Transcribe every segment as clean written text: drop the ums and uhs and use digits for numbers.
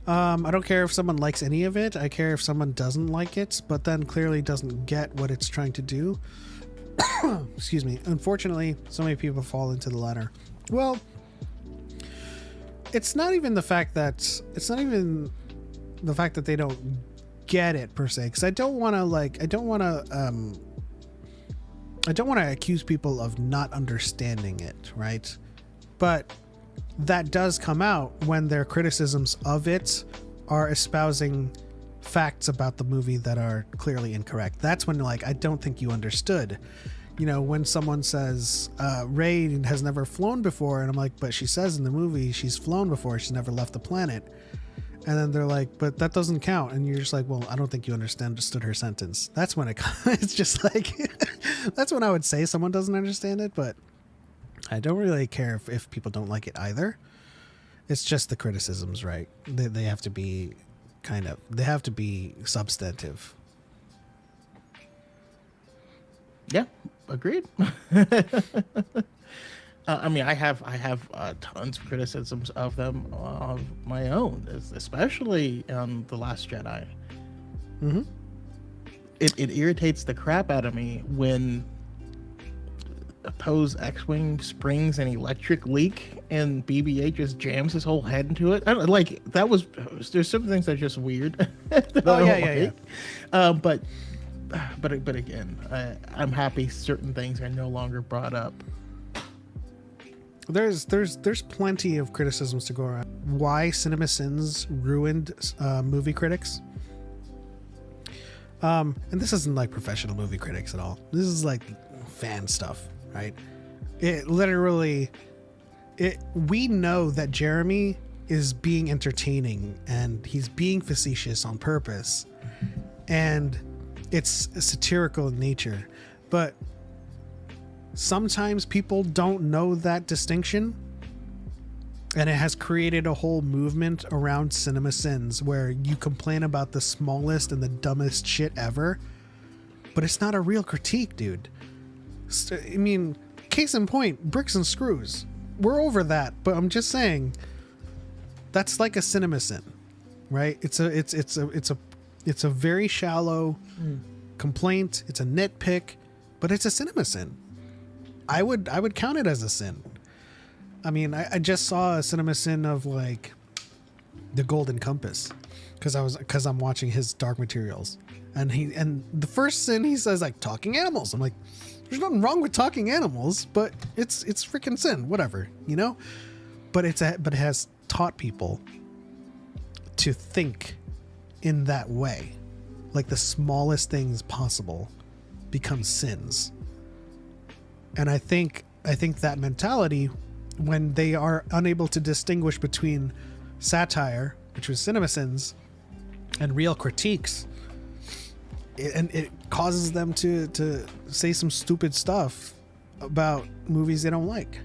I don't care if someone likes any of it. I care if someone doesn't like it, but then clearly doesn't get what it's trying to do. Excuse me. Unfortunately, so many people fall into the latter. Well, it's not even the fact that they don't get it per se, because I don't want to accuse people of not understanding it, right? But that does come out when their criticisms of it are espousing facts about the movie that are clearly incorrect. That's when, like, I don't think you understood. You know, when someone says Rey has never flown before, and I'm like, but she says in the movie she's flown before, she's never left the planet. And then they're like, but that doesn't count. And you're just like, well, I don't think you understood her sentence. That's when it's just like, that's when I would say someone doesn't understand it. But I don't really care if people don't like it either. It's just the criticisms, right? They have to be substantive. Yeah, agreed. I mean, I have tons of criticisms of them of my own, especially on The Last Jedi. Mm-hmm. It irritates the crap out of me when Poe's X-wing springs an electric leak and BB-8 just jams his whole head into it. I don't, like that was. There's some things that are just weird. Yeah. But again, I'm happy certain things are no longer brought up. There's plenty of criticisms to go around. Why CinemaSins ruined movie critics. And this isn't like professional movie critics at all. This is like fan stuff, right? We know that Jeremy is being entertaining and he's being facetious on purpose, and it's satirical in nature, but sometimes people don't know that distinction, and it has created a whole movement around CinemaSins where you complain about the smallest and the dumbest shit ever, but it's not a real critique, dude. I mean, case in point, Bricks and Screws. We're over that, but I'm just saying that's like a CinemaSin, right? It's a very shallow complaint. It's a nitpick, but it's a CinemaSin. I would count it as a sin. I mean, I just saw a CinemaSin of like the Golden Compass because I'm watching his Dark Materials, and the first sin he says like talking animals. I'm like, there's nothing wrong with talking animals, but it's freaking sin, whatever, you know. But it has taught people to think in that way, like the smallest things possible become sins. And I think that mentality, when they are unable to distinguish between satire, which was CinemaSins, and real critiques, it causes them to say some stupid stuff about movies they don't like,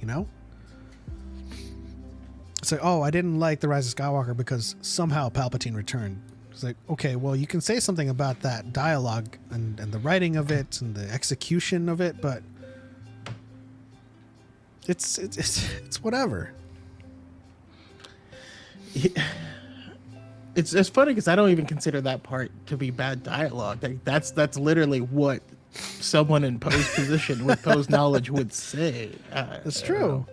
you know? It's like, oh, I didn't like The Rise of Skywalker because somehow Palpatine returned. It's like, okay, well, you can say something about that dialogue and the writing of it and the execution of it, but it's whatever. It's funny because I don't even consider that part to be bad dialogue. Like, that's literally what someone in Poe's position with Poe's knowledge would say. It's true.